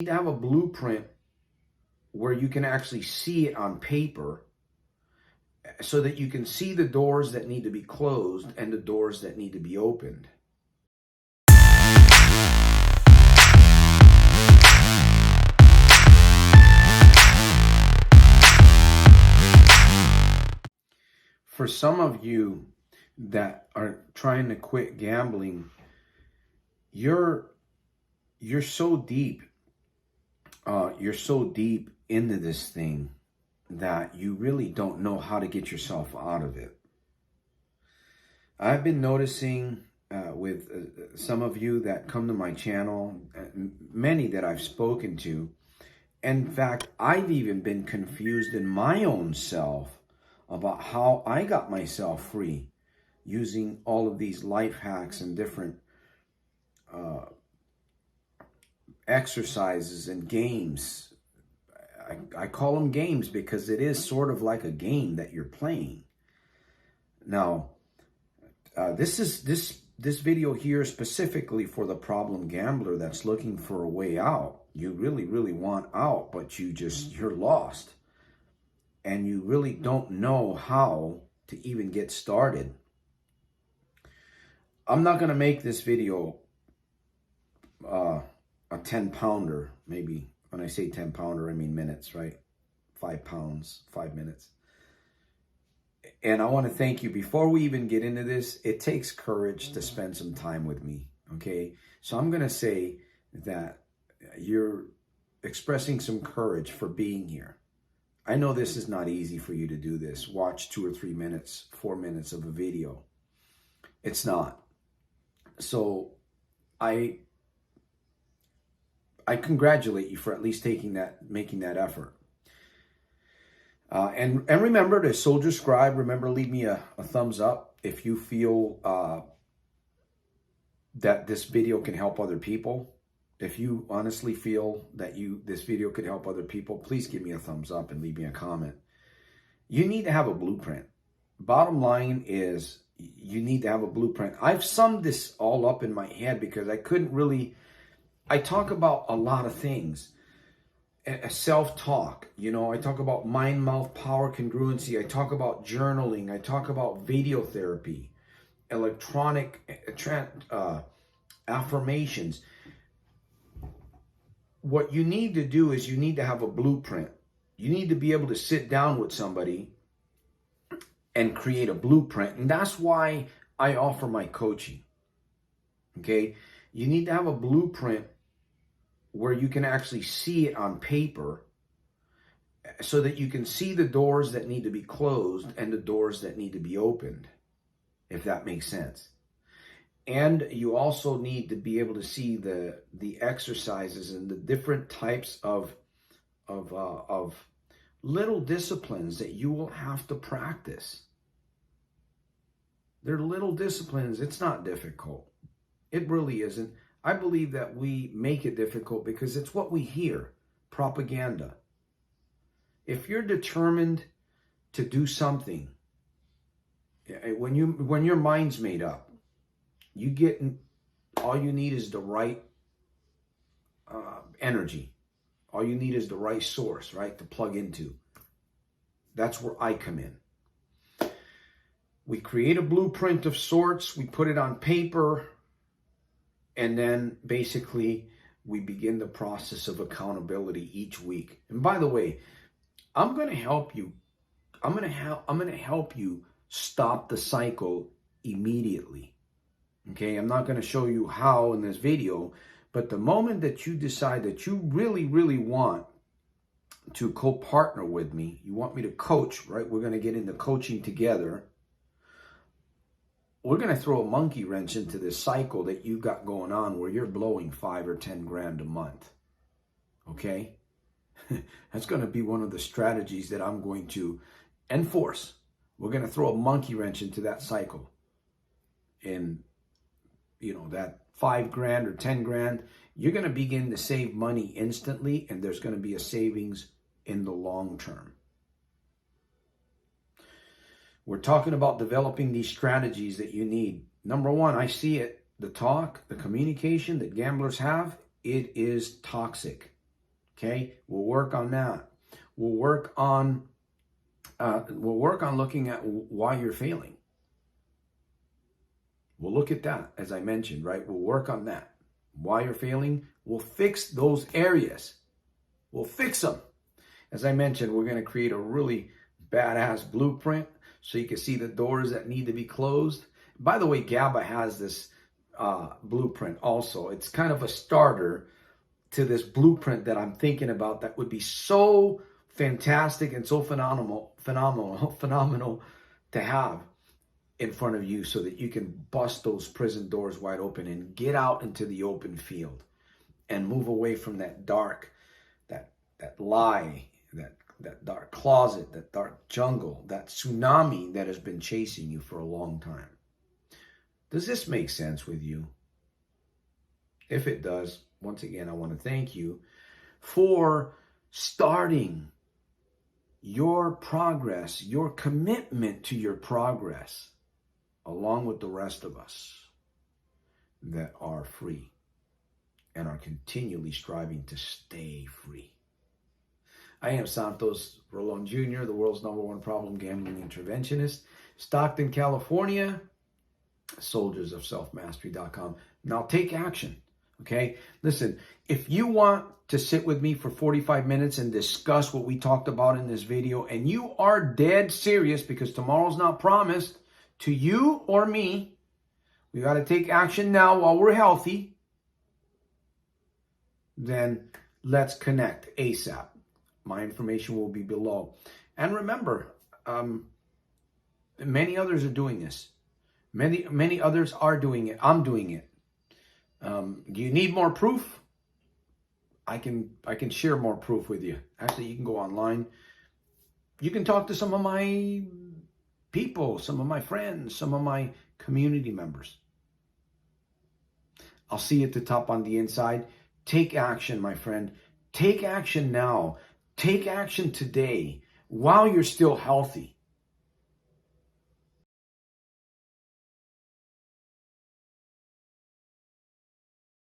need to have a blueprint where you can actually see it on paper so that you can see the doors that need to be closed and the doors that need to be opened. For some of you that are trying to quit gambling, you're so deep into this thing that you really don't know how to get yourself out of it. I've been noticing with some of you that come to my channel, many that I've spoken to. In fact, I've even been confused in my own self about how I got myself free using all of these life hacks and different exercises and games. I call them games because it is sort of like a game that you're playing. Now, this video here is specifically for the problem gambler that's looking for a way out. You really, really want out, but you're lost. And you really don't know how to even get started. I'm not going to make this video a 10-pounder. Maybe when I say 10-pounder, I mean minutes, right? 5 pounds, 5 minutes. And I want to thank you. Before we even get into this, it takes courage to spend some time with me, okay? So I'm going to say that you're expressing some courage for being here. I know this is not easy for you to do this. Watch 2 or 3 minutes, 4 minutes of a video. It's not. So I congratulate you for at least making that effort. And remember to soldier scribe. Remember, leave me a thumbs up if you feel that this video can help other people. If you honestly feel that this video could help other people, please give me a thumbs up and leave me a comment. You need to have a blueprint. Bottom line is you need to have a blueprint. I've summed this all up in my head because I talk about a lot of things. Self-talk, I talk about mind-mouth power congruency. I talk about journaling. I talk about video therapy, electronic affirmations. What you need to do is you need to have a blueprint. You need to be able to sit down with somebody and create a blueprint. And that's why I offer my coaching. Okay? You need to have a blueprint where you can actually see it on paper so that you can see the doors that need to be closed and the doors that need to be opened, if that makes sense. And you also need to be able to see the exercises and the different types of little disciplines that you will have to practice. They're little disciplines. It's not difficult. It really isn't. I believe that we make it difficult because it's what we hear, propaganda. If you're determined to do something, when your mind's made up, all you need is the right energy. All you need is the right source, right, to plug into. That's where I come in. We create a blueprint of sorts. We put it on paper. And then basically we begin the process of accountability each week. And by the way, I'm going to help you. I'm going to help you stop the cycle immediately. Okay, I'm not going to show you how in this video, but the moment that you decide that you really, really want to co-partner with me, you want me to coach, right? We're going to get into coaching together. We're going to throw a monkey wrench into this cycle that you got going on where you're blowing 5 or 10 grand a month. Okay? That's going to be one of the strategies that I'm going to enforce. We're going to throw a monkey wrench into that cycle. And that 5 grand or 10 grand, you're going to begin to save money instantly, and there's going to be a savings in the long term. We're talking about developing these strategies that you need. Number one, I see it, the talk, the communication that gamblers have, it is toxic. Okay, we'll work on that. We'll work on looking at why you're failing. We'll look at that, as I mentioned, right? We'll work on that. Why you're failing, we'll fix those areas. We'll fix them. As I mentioned, we're going to create a really badass blueprint so you can see the doors that need to be closed. By the way, GABA has this blueprint also. It's kind of a starter to this blueprint that I'm thinking about that would be so fantastic and so phenomenal to have in front of you so that you can bust those prison doors wide open and get out into the open field and move away from that dark, that lie, that dark closet, that dark jungle, that tsunami that has been chasing you for a long time. Does this make sense with you? If it does, once again, I want to thank you for starting your progress, your commitment to your progress, along with the rest of us that are free and are continually striving to stay free. I am Santos Rolon Jr., the world's #1 problem gambling interventionist, Stockton, California, soldiersofselfmastery.com. Now take action, okay? Listen, if you want to sit with me for 45 minutes and discuss what we talked about in this video, and you are dead serious, because tomorrow's not promised to you or me, we got to take action now while we're healthy, then let's connect ASAP. My information will be below. And remember, many others are doing this. Many others are doing it. I'm doing it. Do you need more proof? I can share more proof with you. Actually, you can go online. You can talk to some of my people, some of my friends, some of my community members. I'll see you at the top on the inside. Take action, my friend. Take action now. Take action today while you're still healthy.